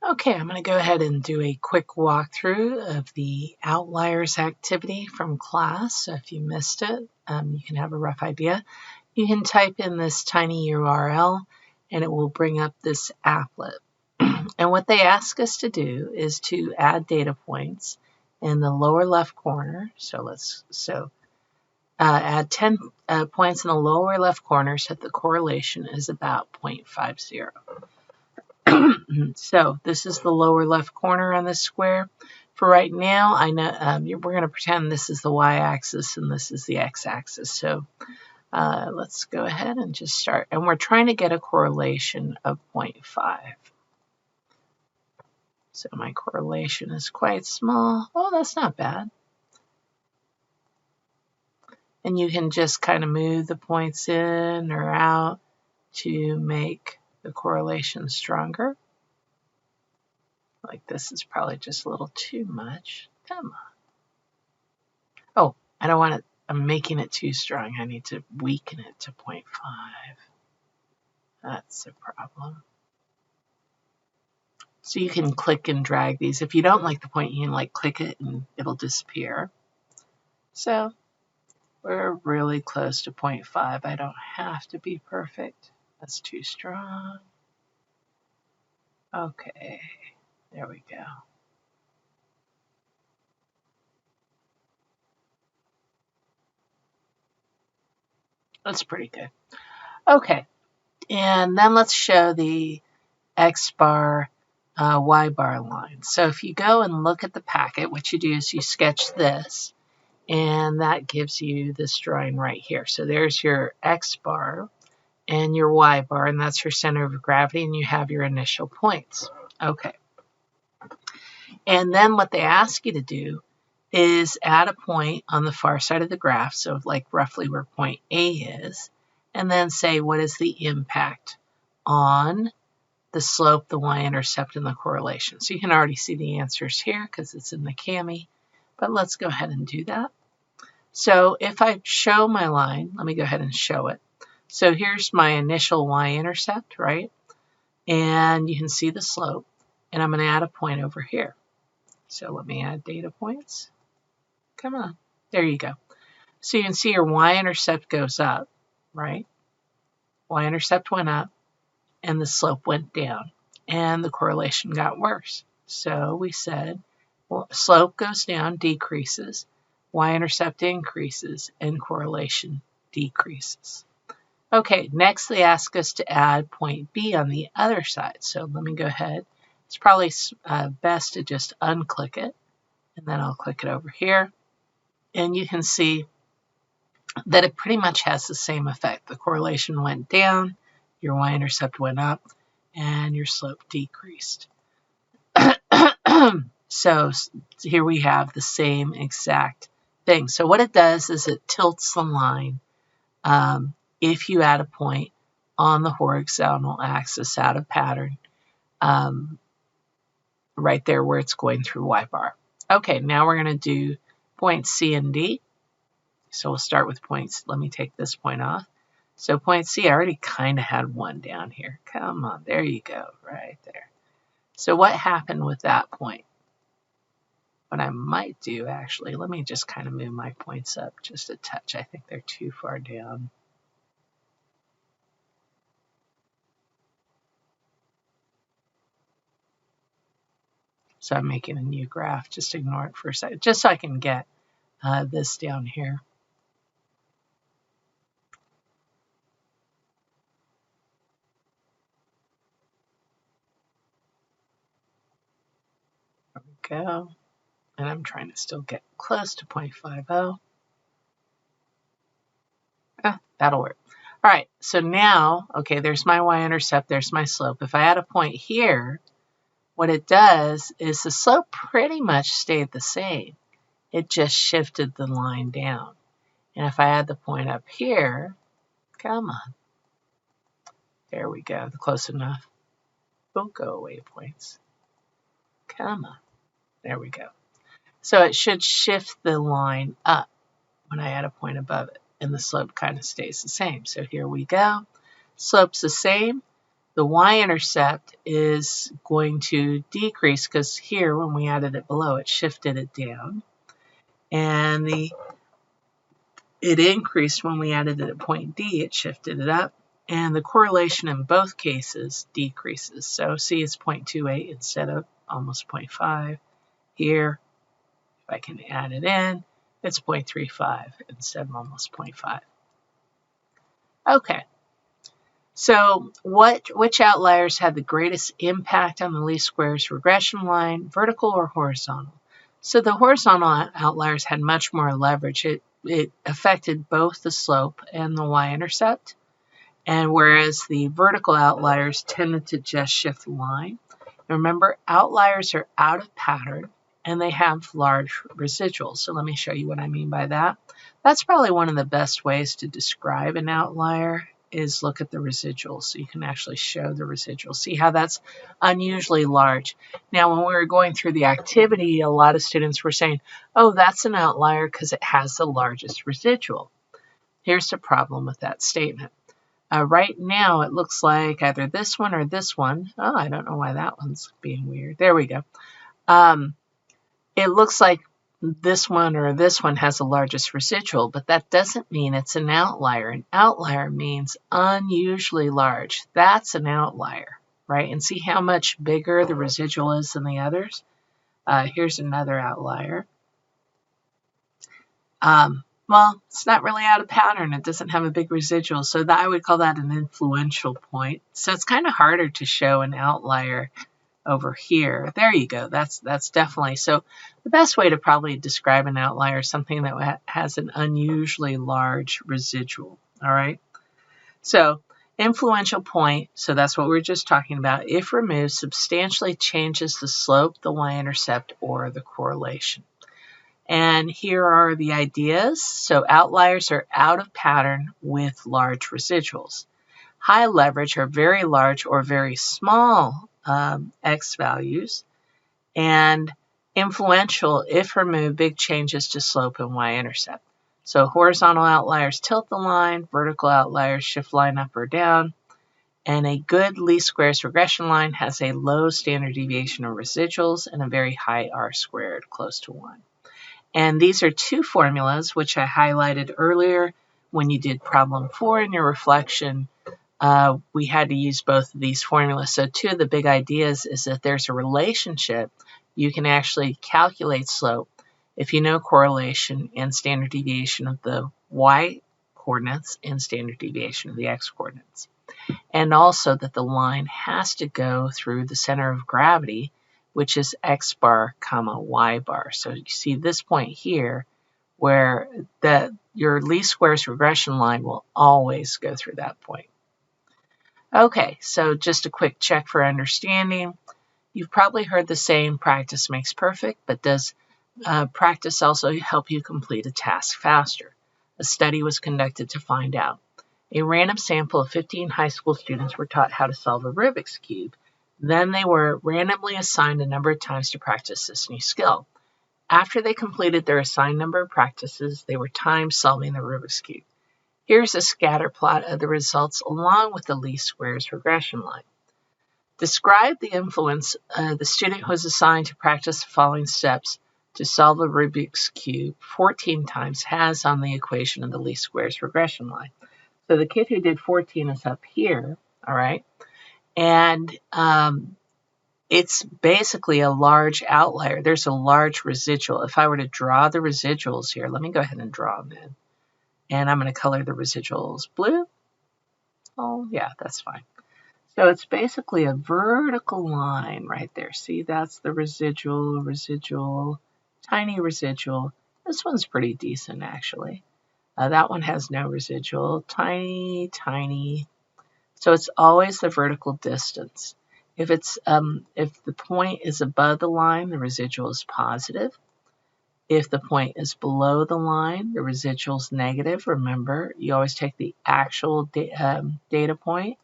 Okay, I'm going to go ahead and do a quick walkthrough of the outliers activity from class. So if you missed it, you can have a rough idea. You can type in this tiny URL and it will bring up this applet. And what they ask us to do is to add data points in the lower left corner. So add 10 points in the lower left corner so that the correlation is about 0.50. So this is the lower left corner on this square. For right now, I know we're going to pretend this is the y-axis and this is the x-axis. So let's go ahead and just start. And we're trying to get a correlation of 0.5. So my correlation is quite small. Oh, that's not bad. And you can just kind of move the points in or out to make the correlation stronger. Like this is probably just a little too much. Come on. Oh, I don't want it. I'm making it too strong. I need to weaken it to 0.5. That's a problem. So you can click and drag these. If you don't like the point, you can click it and it'll disappear. So we're really close to 0.5. I don't have to be perfect. That's too strong. Okay, there we go. That's pretty good. Okay, and then let's show the X bar, Y bar line. So if you go and look at the packet, what you do is you sketch this, and that gives you this drawing right here. So there's your X bar and your Y bar, and that's your center of gravity, and you have your initial points. Okay. And then what they ask you to do is add a point on the far side of the graph, so like roughly where point A is, and then say what is the impact on the slope, the y-intercept, and the correlation. So you can already see the answers here because it's in the CAMI, but let's go ahead and do that. So if I show my line, let me go ahead and show it. So here's my initial y-intercept, right? And you can see the slope, and I'm going to add a point over here. So let me add data points. Come on, there you go. So you can see your y-intercept goes up, right? Y-intercept went up, and the slope went down, and the correlation got worse. So we said, well, slope goes down, decreases, y-intercept increases, and correlation decreases. Okay, next they ask us to add point B on the other side. So let me go ahead. It's probably best to just unclick it, and then I'll click it over here. And you can see that it pretty much has the same effect. The correlation went down, your y-intercept went up, and your slope decreased. So here we have the same exact thing. So what it does is it tilts the line if you add a point on the horizontal axis out of pattern, right there where it's going through Y bar. Okay, now we're going to do points C and D. So we'll start with points. Let me take this point off. So point C, I already kind of had one down here. Come on, there you go, right there. So what happened with that point? What I might do, actually, let me just kind of move my points up just a touch. I think they're too far down. So I'm making a new graph. Just ignore it for a second, just so I can get this down here. There we go. And I'm trying to still get close to 0.50. That'll work. All right, so now, okay, there's my y-intercept, there's my slope. If I add a point here, what it does is the slope pretty much stayed the same. It just shifted the line down. And if I add the point up here, come on. There we go, close enough. Don't go away, points. Come on. There we go. So it should shift the line up when I add a point above it, and the slope kind of stays the same. So here we go. Slope's the same. The y-intercept is going to decrease because here, when we added it below, it shifted it down. And it increased when we added it at point D, it shifted it up. And the correlation in both cases decreases. So see, it's 0.28 instead of almost 0.5. Here, if I can add it in, it's 0.35 instead of almost 0.5. Okay, so which outliers had the greatest impact on the least squares regression line, vertical or horizontal? So the horizontal outliers had much more leverage. It affected both the slope and the y-intercept, and whereas the vertical outliers tended to just shift the line. Remember, outliers are out of pattern and they have large residuals. So let me show you what I mean by that. That's probably one of the best ways to describe an outlier is look at the residuals. So you can actually show the residuals. See how that's unusually large. Now, when we were going through the activity, a lot of students were saying, oh, that's an outlier because it has the largest residual. Here's the problem with that statement. Right now, it looks like either this one or this one. Oh, I don't know why that one's being weird. There we go. It looks like this one or this one has the largest residual, but that doesn't mean it's an outlier. An outlier means unusually large. That's an outlier, right? And see how much bigger the residual is than the others? Here's another outlier. Well, it's not really out of pattern. It doesn't have a big residual, so that I would call that an influential point. So it's kind of harder to show an outlier over here. There you go. That's definitely. So the best way to probably describe an outlier is something that has an unusually large residual. All right. So influential point, so that's what we were just talking about, if removed, substantially changes the slope, the y-intercept, or the correlation. And here are the ideas. So outliers are out of pattern with large residuals. High leverage are very large or very small x values. And influential, if removed, big changes to slope and y-intercept. So horizontal outliers tilt the line, vertical outliers shift line up or down. And a good least squares regression line has a low standard deviation of residuals and a very high r-squared, close to 1. And these are two formulas which I highlighted earlier when you did problem 4 in your reflection. We had to use both of these formulas. So two of the big ideas is that there's a relationship. You can actually calculate slope if you know correlation and standard deviation of the y coordinates and standard deviation of the x coordinates. And also that the line has to go through the center of gravity, which is x bar comma y bar. So you see this point here where your least squares regression line will always go through that point. Okay, so just a quick check for understanding. You've probably heard the saying, practice makes perfect, but does practice also help you complete a task faster? A study was conducted to find out. A random sample of 15 high school students were taught how to solve a Rubik's Cube. Then they were randomly assigned a number of times to practice this new skill. After they completed their assigned number of practices, they were timed solving the Rubik's Cube. Here's a scatter plot of the results along with the least squares regression line. Describe the influence the student who was assigned to practice the following steps to solve a Rubik's Cube 14 times has on the equation of the least squares regression line. So the kid who did 14 is up here, all right? And it's basically a large outlier. There's a large residual. If I were to draw the residuals here, let me go ahead and draw them in. And I'm going to color the residuals blue. Oh, yeah, that's fine. So it's basically a vertical line right there. See, that's the residual, tiny residual. This one's pretty decent, actually. That one has no residual, tiny, tiny. So it's always the vertical distance. If the point is above the line, the residual is positive. If the point is below the line, the residual is negative. Remember, you always take the actual data point,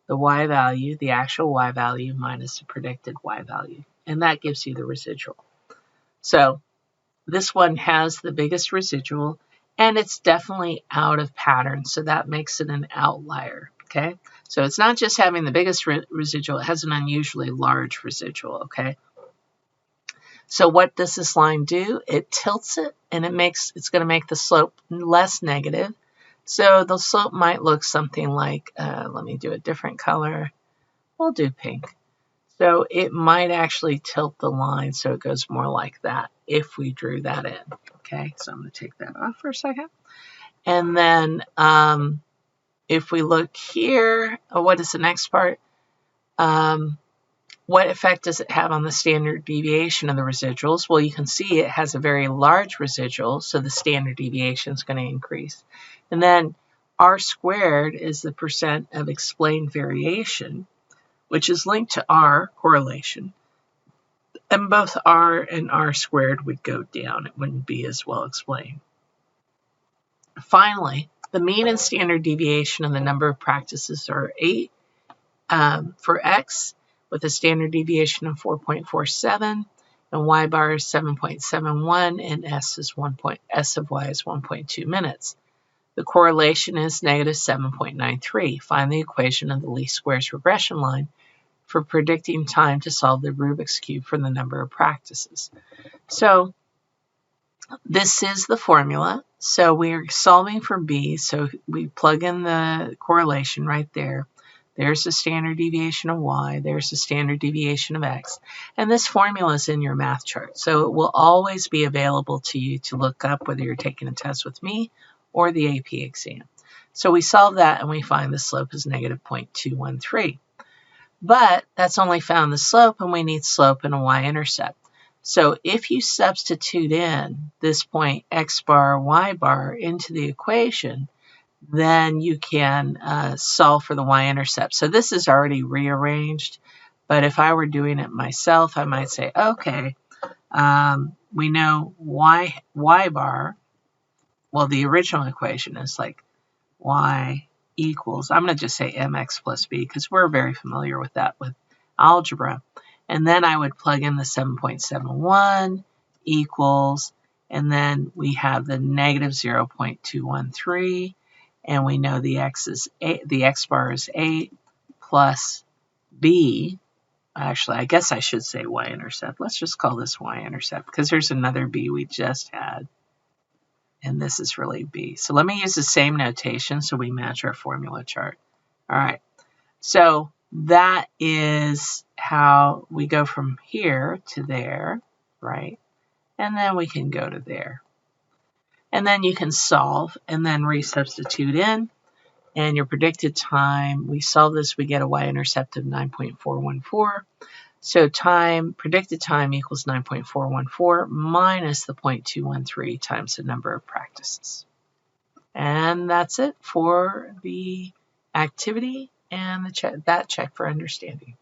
the y value, the actual y value minus the predicted y value, and that gives you the residual. So this one has the biggest residual, and it's definitely out of pattern, so that makes it an outlier, okay? So it's not just having the biggest residual, it has an unusually large residual, okay? So what does this line do? It tilts it, and it's going to make the slope less negative. So the slope might look something like, let me do a different color. We'll do pink. So it might actually tilt the line so it goes more like that if we drew that in. Okay, so I'm going to take that off for a second. And then if we look here, what is the next part? What effect does it have on the standard deviation of the residuals? Well, you can see it has a very large residual, so the standard deviation is going to increase. And then R squared is the percent of explained variation, which is linked to R, correlation. And both R and R squared would go down. It wouldn't be as well explained. Finally, the mean and standard deviation of the number of practices are 8 for X, with a standard deviation of 4.47, and Y bar is 7.71, and S of Y is 1.2 minutes. The correlation is negative 7.93. Find the equation of the least squares regression line for predicting time to solve the Rubik's Cube for the number of practices. So this is the formula. So we're solving for B, so we plug in the correlation right there. There's the standard deviation of Y, there's the standard deviation of X, and this formula is in your math chart. So it will always be available to you to look up whether you're taking a test with me or the AP exam. So we solve that and we find the slope is negative 0.213. But that's only found the slope, and we need slope and a y-intercept. So if you substitute in this point X bar, Y bar into the equation, then you can solve for the y-intercept. So this is already rearranged, but if I were doing it myself, I might say, okay, we know y bar, well, the original equation is like y equals, I'm going to just say mx plus b because we're very familiar with that with algebra. And then I would plug in the 7.71 equals, and then we have the negative 0.213, and we know the x bar is 8 plus b. Actually, I guess I should say y-intercept. Let's just call this y-intercept because there's another b we just had, and this is really b. So let me use the same notation so we match our formula chart. All right, so that is how we go from here to there, right? And then we can go to there. And then you can solve and then resubstitute in. And your predicted time, we solve this, we get a y-intercept of 9.414. So predicted time equals 9.414 minus the 0.213 times the number of practices. And that's it for the activity and that check for understanding.